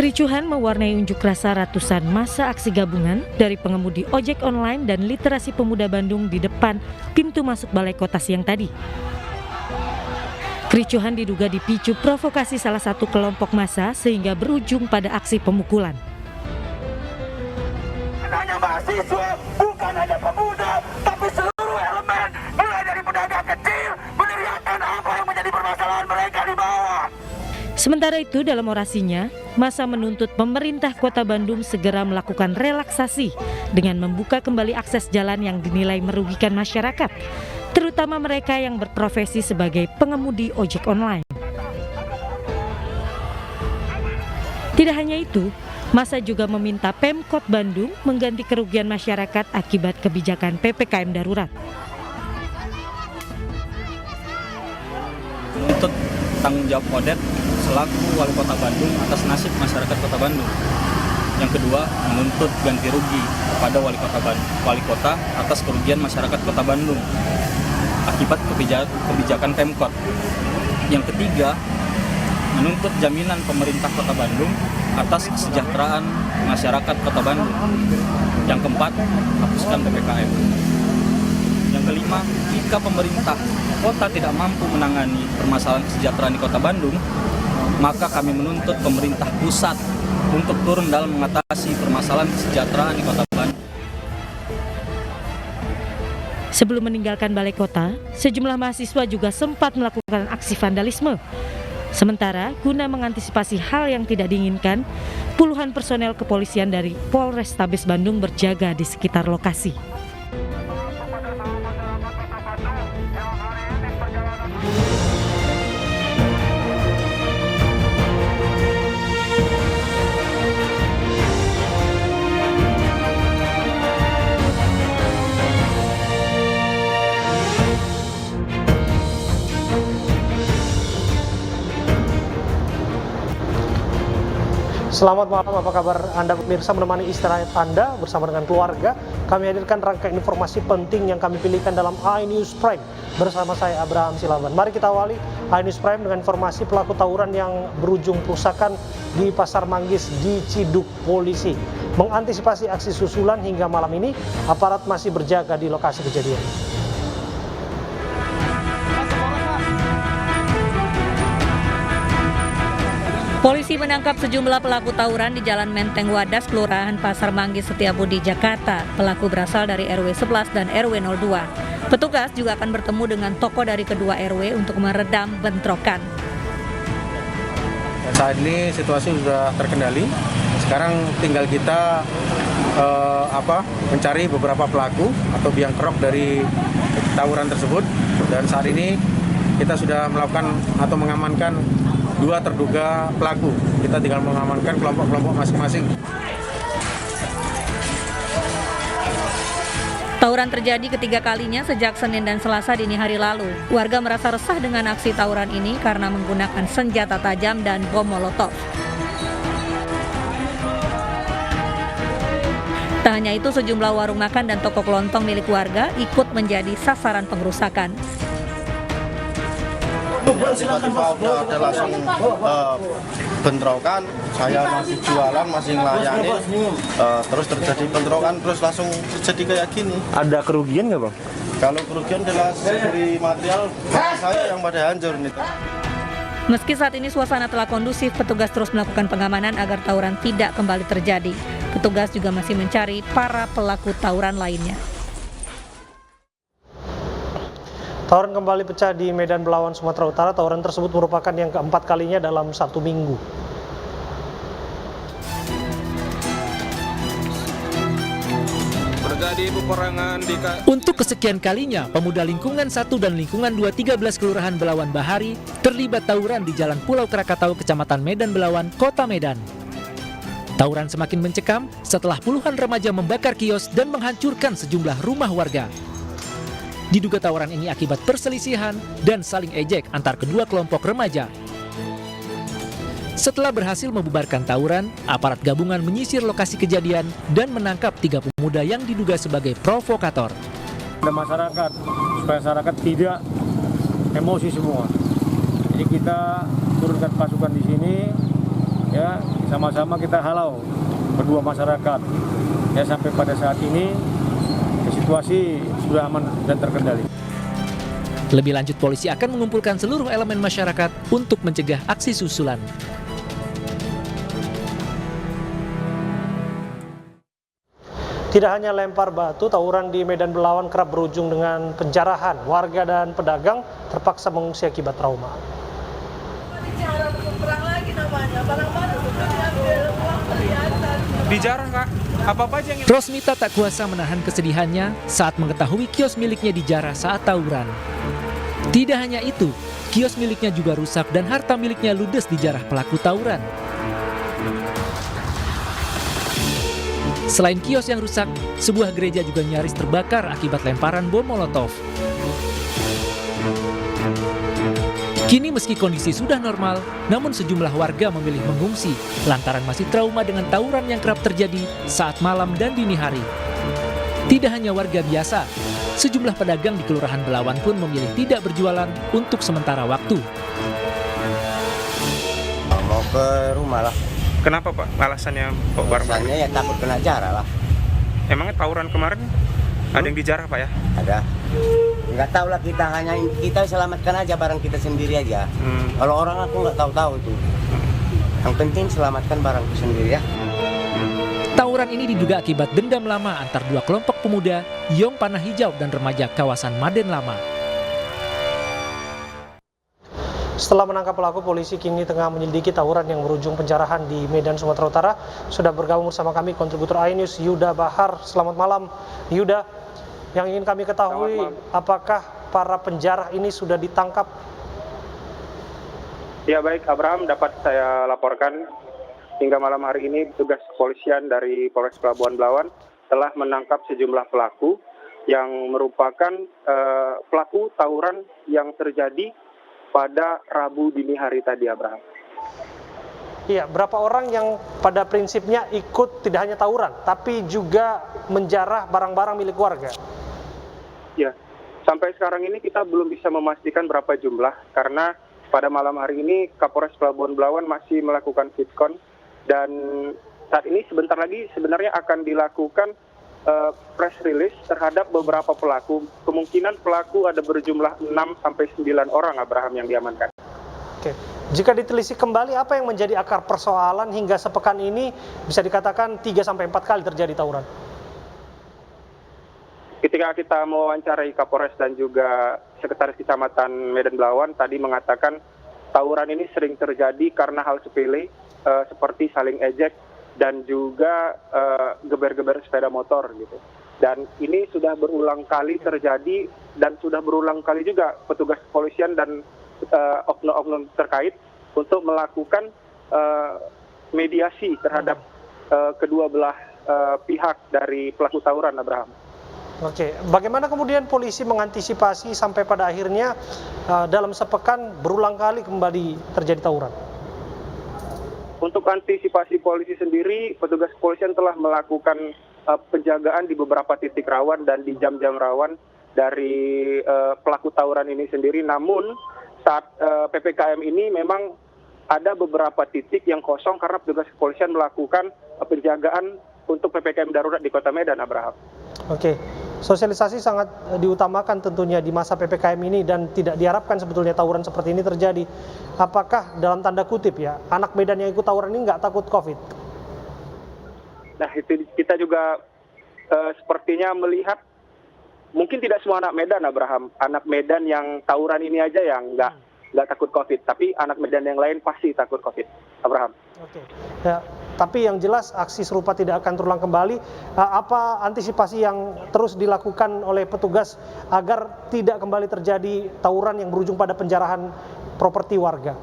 Kericuhan mewarnai unjuk rasa ratusan massa aksi gabungan dari pengemudi ojek online dan literasi pemuda Bandung di depan pintu masuk Balai Kota siang tadi. Kericuhan diduga dipicu provokasi salah satu kelompok massa sehingga berujung pada aksi pemukulan. Hanya mahasiswa, bukan hanya pemuda, tapi seluruh elemen, mulai dari pedagang kecil, meneriakkan apa yang menjadi permasalahan mereka di bawah. Sementara itu, dalam orasinya, massa menuntut pemerintah Kota Bandung segera melakukan relaksasi dengan membuka kembali akses jalan yang dinilai merugikan masyarakat, terutama mereka yang berprofesi sebagai pengemudi ojek online. Tidak hanya itu, massa juga meminta Pemkot Bandung mengganti kerugian masyarakat akibat kebijakan PPKM darurat. Menuntut tanggung jawab Odet selaku Wali Kota Bandung atas nasib masyarakat Kota Bandung. Yang kedua, menuntut ganti rugi kepada Wali Kota atas kerugian masyarakat Kota Bandung akibat kebijakan Pemkot. Yang ketiga, menuntut jaminan pemerintah Kota Bandung atas kesejahteraan masyarakat Kota Bandung. Yang keempat, hapuskan PPKM. Yang kelima, jika pemerintah kota tidak mampu menangani permasalahan kesejahteraan di Kota Bandung, maka kami menuntut pemerintah pusat untuk turun dalam mengatasi permasalahan kesejahteraan di Kota Bandung. Sebelum meninggalkan Balai Kota, sejumlah mahasiswa juga sempat melakukan aksi vandalisme. Sementara, guna mengantisipasi hal yang tidak diinginkan, puluhan personel kepolisian dari Polrestabes Bandung berjaga di sekitar lokasi. Selamat malam, apa kabar Anda pemirsa menemani istirahat Anda bersama dengan keluarga. Kami hadirkan rangkaian informasi penting yang kami pilihkan dalam iNews Prime bersama saya Abraham Silaban. Mari kita awali iNews Prime dengan informasi pelaku tawuran yang berujung perusakan di Pasar Manggis di Ciduk Polisi. Mengantisipasi aksi susulan hingga malam ini, aparat masih berjaga di lokasi kejadian. Polisi menangkap sejumlah pelaku tawuran di Jalan Menteng Wadas, Kelurahan Pasar Manggis, Setiabudi, Jakarta. Pelaku berasal dari RW 11 dan RW 02. Petugas juga akan bertemu dengan tokoh dari kedua RW untuk meredam bentrokan. Saat ini situasi sudah terkendali. Sekarang tinggal kita mencari beberapa pelaku atau biang kerok dari tawuran tersebut. Dan saat ini kita sudah melakukan atau mengamankan 2 terduga pelaku. Kita tinggal mengamankan kelompok-kelompok masing-masing. Tawuran terjadi ketiga kalinya sejak Senin dan Selasa dini hari lalu. Warga merasa resah dengan aksi tawuran ini karena menggunakan senjata tajam dan bom molotov. Tak hanya itu, sejumlah warung makan dan toko kelontong milik warga ikut menjadi sasaran pengerusakan. Tiba-tiba udah ada langsung bentrokan, saya masih jualan, masih ngelayani, terus terjadi bentrokan, terus langsung terjadi kayak gini. Ada kerugian nggak Bang? Kalau kerugian jelas dari material saya yang pada hancur nih. Meski saat ini suasana telah kondusif, petugas terus melakukan pengamanan agar tawuran tidak kembali terjadi. Petugas juga masih mencari para pelaku tawuran lainnya. Tawuran kembali pecah di Medan Belawan, Sumatera Utara. Tawuran tersebut merupakan yang keempat kalinya dalam 1 minggu. Untuk kesekian kalinya, pemuda lingkungan 1 dan lingkungan 2 13 Kelurahan Belawan Bahari terlibat tawuran di Jalan Pulau Krakatau, Kecamatan Medan Belawan, Kota Medan. Tawuran semakin mencekam setelah puluhan remaja membakar kios dan menghancurkan sejumlah rumah warga. Diduga tawuran ini akibat perselisihan dan saling ejek antar kedua kelompok remaja. Setelah berhasil membubarkan tawuran, aparat gabungan menyisir lokasi kejadian dan menangkap 3 pemuda yang diduga sebagai provokator. Masyarakat, supaya masyarakat tidak emosi semua. Jadi kita turunkan pasukan di sini ya sama-sama kita halau berdua masyarakat. Ya sampai pada saat ini situasi sudah aman dan terkendali. Lebih lanjut, polisi akan mengumpulkan seluruh elemen masyarakat untuk mencegah aksi susulan. Tidak hanya lempar batu, tawuran di Medan Belawan kerap berujung dengan penjarahan. Warga dan pedagang terpaksa mengungsi akibat trauma. Dijarah, Kak. Apa-apa aja yang... Rosmita tak kuasa menahan kesedihannya saat mengetahui kios miliknya dijarah saat tawuran. Tidak hanya itu, kios miliknya juga rusak dan harta miliknya ludes dijarah pelaku tawuran. Selain kios yang rusak, sebuah gereja juga nyaris terbakar akibat lemparan bom Molotov. Kini meski kondisi sudah normal, namun sejumlah warga memilih mengungsi lantaran masih trauma dengan tawuran yang kerap terjadi saat malam dan dini hari. Tidak hanya warga biasa, sejumlah pedagang di Kelurahan Belawan pun memilih tidak berjualan untuk sementara waktu. Mau ke rumah lah. Kenapa, Pak? Alasannya kok bareng-bareng? Alasannya ya takut kena jarah lah. Emangnya tawuran kemarin ada yang dijarah, Pak, ya? Ada. Nggak tahu lah, kita selamatkan aja barang kita sendiri aja. Kalau orang aku nggak tahu itu. Yang penting selamatkan barangku sendiri ya. Tawuran ini diduga akibat dendam lama antar dua kelompok pemuda, Yong Panah Hijau dan remaja kawasan Maden Lama. Setelah menangkap pelaku, polisi kini tengah menyelidiki tawuran yang berujung penjarahan di Medan, Sumatera Utara. Sudah bergabung bersama kami kontributor iNews Yuda Bahar. Selamat malam, Yuda. Yang ingin kami ketahui, apakah para penjarah ini sudah ditangkap? Ya baik, Abraham, dapat saya laporkan hingga malam hari ini petugas kepolisian dari Polres Pelabuhan Belawan telah menangkap sejumlah pelaku yang merupakan pelaku tawuran yang terjadi pada Rabu dini hari tadi, Abraham. Iya, berapa orang yang pada prinsipnya ikut tidak hanya tawuran, tapi juga menjarah barang-barang milik warga? Ya, sampai sekarang ini kita belum bisa memastikan berapa jumlah, karena pada malam hari ini Kapolres Pelabuhan Belawan masih melakukan sitkon, dan saat ini sebentar lagi sebenarnya akan dilakukan press release terhadap beberapa pelaku. Kemungkinan pelaku ada berjumlah 6-9 orang, Abraham, yang diamankan. Oke. Jika ditelisik kembali, apa yang menjadi akar persoalan hingga sepekan ini bisa dikatakan 3-4 kali terjadi tawuran? Ketika kita mewawancarai Kapolres dan juga Sekretaris Kecamatan Medan Belawan tadi mengatakan tawuran ini sering terjadi karena hal sepele seperti saling ejek dan juga geber-geber sepeda motor gitu. Dan ini sudah berulang kali terjadi dan sudah berulang kali juga petugas kepolisian dan oknum-oknum terkait untuk melakukan mediasi terhadap kedua belah pihak dari pelaku tawuran, Abraham. Oke, bagaimana kemudian polisi mengantisipasi sampai pada akhirnya dalam sepekan berulang kali kembali terjadi tawuran? Untuk antisipasi polisi sendiri, petugas kepolisian telah melakukan penjagaan di beberapa titik rawan dan di jam-jam rawan dari pelaku tawuran ini sendiri. Namun saat PPKM ini memang ada beberapa titik yang kosong karena petugas kepolisian melakukan penjagaan untuk PPKM darurat di Kota Medan, Abraham. Oke, sosialisasi sangat diutamakan tentunya di masa PPKM ini dan tidak diharapkan sebetulnya tawuran seperti ini terjadi. Apakah dalam tanda kutip ya, anak Medan yang ikut tawuran ini nggak takut COVID? Nah, itu kita juga sepertinya melihat mungkin tidak semua anak Medan, Abraham. Anak Medan yang tawuran ini aja yang nggak takut COVID, tapi anak Medan yang lain pasti takut COVID, Abraham. Oke. Ya, tapi yang jelas aksi serupa tidak akan terulang kembali. Apa antisipasi yang terus dilakukan oleh petugas agar tidak kembali terjadi tawuran yang berujung pada penjarahan properti warga?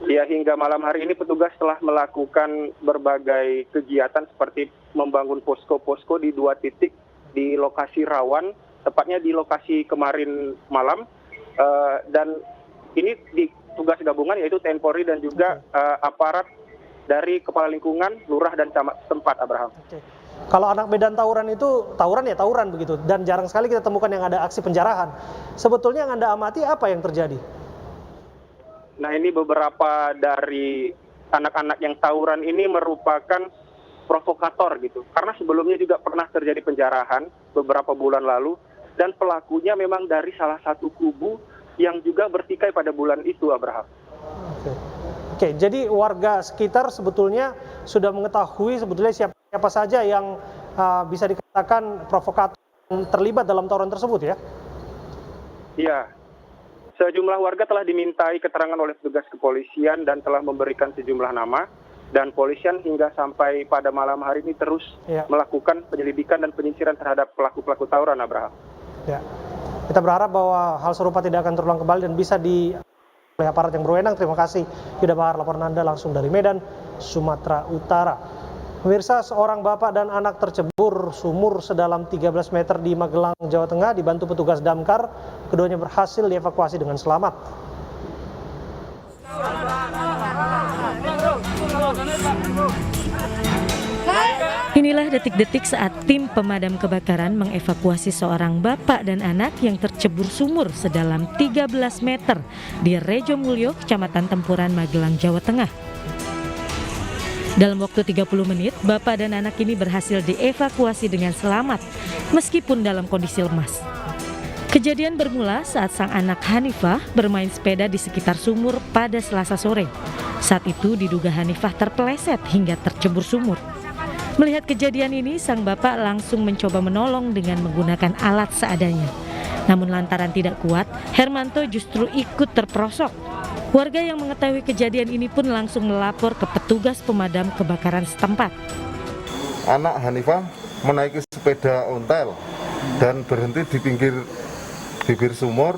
Ya, hingga malam hari ini petugas telah melakukan berbagai kegiatan seperti membangun posko-posko di 2 titik di lokasi rawan, tepatnya di lokasi kemarin malam, dan ini di tugas gabungan yaitu TNI Polri dan juga aparat dari Kepala Lingkungan, Lurah dan Camat setempat, Abraham. Oke. Kalau anak Medan tawuran itu tawuran ya tawuran begitu, dan jarang sekali kita temukan yang ada aksi penjarahan. Sebetulnya yang Anda amati apa yang terjadi? Nah, ini beberapa dari anak-anak yang tawuran ini merupakan provokator gitu. Karena sebelumnya juga pernah terjadi penjarahan beberapa bulan lalu dan pelakunya memang dari salah satu kubu yang juga bertikai pada bulan itu, Abraham. Oke, jadi warga sekitar sebetulnya sudah mengetahui sebetulnya siapa saja yang bisa dikatakan provokator terlibat dalam tawuran tersebut ya? Iya, sejumlah warga telah dimintai keterangan oleh petugas kepolisian dan telah memberikan sejumlah nama. Dan polisian hingga sampai pada malam hari ini terus melakukan penyelidikan dan penyisiran terhadap pelaku-pelaku tawuran, Abraham. Ya, kita berharap bahwa hal serupa tidak akan terulang kembali dan bisa oleh aparat yang berwenang. Terima kasih Yuda Bahar, laporan Anda langsung dari Medan, Sumatera Utara. Pemirsa, seorang bapak dan anak tercebur sumur sedalam 13 meter di Magelang, Jawa Tengah dibantu petugas damkar. Keduanya berhasil dievakuasi dengan selamat. Inilah detik-detik saat tim pemadam kebakaran mengevakuasi seorang bapak dan anak yang tercebur sumur sedalam 13 meter di Rejo Mulyo, Kecamatan Tempuran, Magelang, Jawa Tengah. Dalam waktu 30 menit, bapak dan anak ini berhasil dievakuasi dengan selamat, meskipun dalam kondisi lemas. Kejadian bermula saat sang anak Hanifah bermain sepeda di sekitar sumur pada Selasa sore. Saat itu diduga Hanifah terpeleset hingga tercebur sumur. Melihat kejadian ini, sang bapak langsung mencoba menolong dengan menggunakan alat seadanya. Namun lantaran tidak kuat, Hermanto justru ikut terperosok. Warga yang mengetahui kejadian ini pun langsung melapor ke petugas pemadam kebakaran setempat. Anak Hanifah menaiki sepeda ontel dan berhenti di pinggir bibir sumur,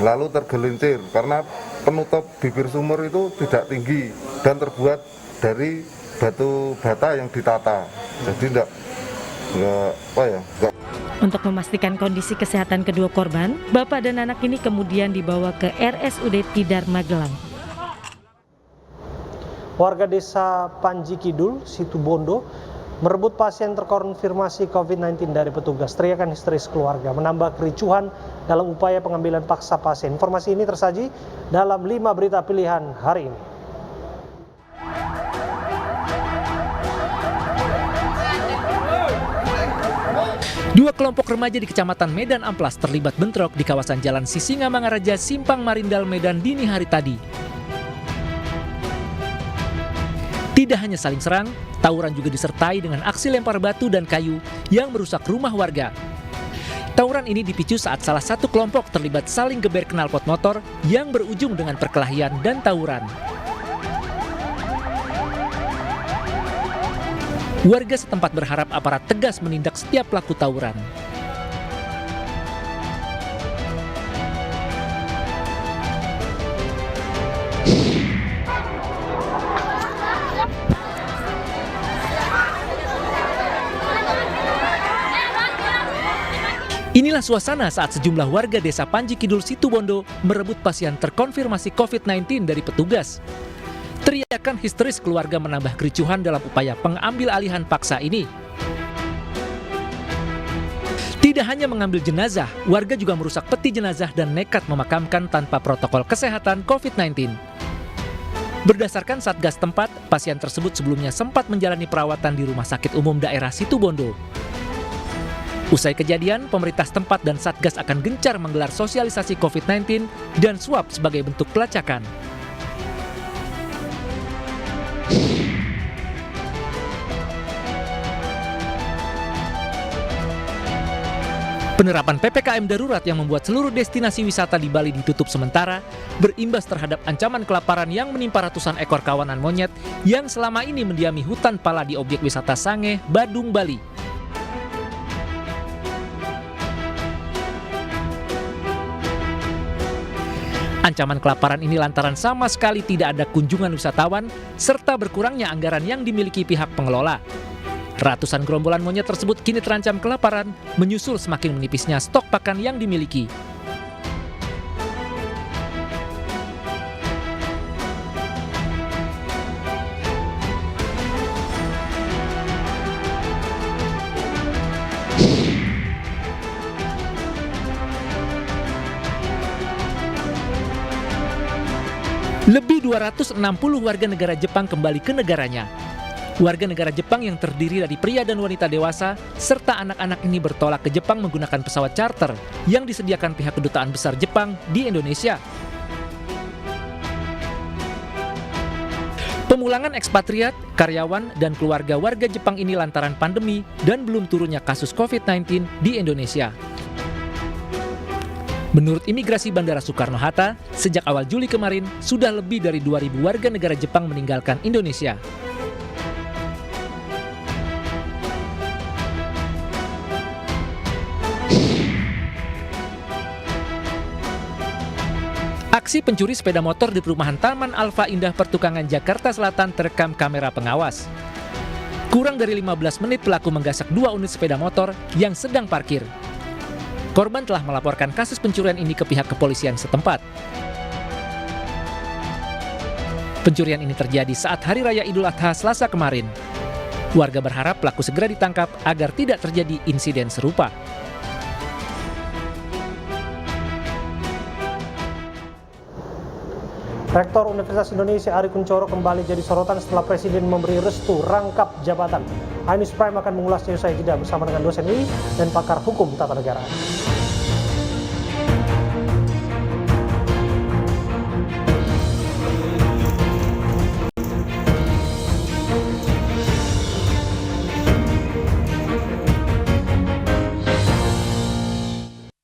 lalu tergelincir karena penutup bibir sumur itu tidak tinggi dan terbuat dari batu bata yang ditata, jadi enggak. Untuk memastikan kondisi kesehatan kedua korban, bapak dan anak ini kemudian dibawa ke RSUD Tidar, Magelang. Warga desa Panji Kidul, Situbondo, merebut pasien terkonfirmasi COVID-19 dari petugas. Teriakan histeris keluarga menambah kericuhan dalam upaya pengambilan paksa pasien. Informasi ini tersaji dalam 5 berita pilihan hari ini. Dua kelompok remaja di Kecamatan Medan Amplas terlibat bentrok di kawasan Jalan Sisingamangaraja, Simpang Marindal, Medan dini hari tadi. Tidak hanya saling serang, tawuran juga disertai dengan aksi lempar batu dan kayu yang merusak rumah warga. Tawuran ini dipicu saat salah satu kelompok terlibat saling geber knalpot motor yang berujung dengan perkelahian dan tawuran. Warga setempat berharap aparat tegas menindak setiap pelaku tawuran. Inilah suasana saat sejumlah warga desa Panji Kidul, Situbondo merebut pasien terkonfirmasi COVID-19 dari petugas. Teriakan histeris keluarga menambah kericuhan dalam upaya pengambil alihan paksa ini. Tidak hanya mengambil jenazah, warga juga merusak peti jenazah dan nekat memakamkan tanpa protokol kesehatan COVID-19. Berdasarkan Satgas tempat, pasien tersebut sebelumnya sempat menjalani perawatan di Rumah Sakit Umum Daerah Situbondo. Usai kejadian, pemerintah setempat dan Satgas akan gencar menggelar sosialisasi COVID-19 dan swab sebagai bentuk pelacakan. Penerapan PPKM darurat yang membuat seluruh destinasi wisata di Bali ditutup sementara berimbas terhadap ancaman kelaparan yang menimpa ratusan ekor kawanan monyet yang selama ini mendiami hutan pala di objek wisata Sange, Badung, Bali. Ancaman kelaparan ini lantaran sama sekali tidak ada kunjungan wisatawan serta berkurangnya anggaran yang dimiliki pihak pengelola. Ratusan gerombolan monyet tersebut kini terancam kelaparan, menyusul semakin menipisnya stok pakan yang dimiliki. Lebih 260 warga negara Jepang kembali ke negaranya. Warga negara Jepang yang terdiri dari pria dan wanita dewasa, serta anak-anak ini bertolak ke Jepang menggunakan pesawat charter yang disediakan pihak Kedutaan Besar Jepang di Indonesia. Pemulangan ekspatriat, karyawan, dan keluarga warga Jepang ini lantaran pandemi dan belum turunnya kasus COVID-19 di Indonesia. Menurut Imigrasi Bandara Soekarno-Hatta, sejak awal Juli kemarin, sudah lebih dari 2.000 warga negara Jepang meninggalkan Indonesia. Aksi pencuri sepeda motor di perumahan Taman Alfa Indah Pertukangan Jakarta Selatan terekam kamera pengawas. Kurang dari 15 menit pelaku menggasak 2 unit sepeda motor yang sedang parkir. Korban telah melaporkan kasus pencurian ini ke pihak kepolisian setempat. Pencurian ini terjadi saat Hari Raya Idul Adha Selasa kemarin. Warga berharap pelaku segera ditangkap agar tidak terjadi insiden serupa. Rektor Universitas Indonesia Ari Kunchoro kembali jadi sorotan setelah Presiden memberi restu rangkap jabatan. iNews Prime akan mengulasnya usai jeda bersama dengan dosen UI dan pakar hukum tata negara.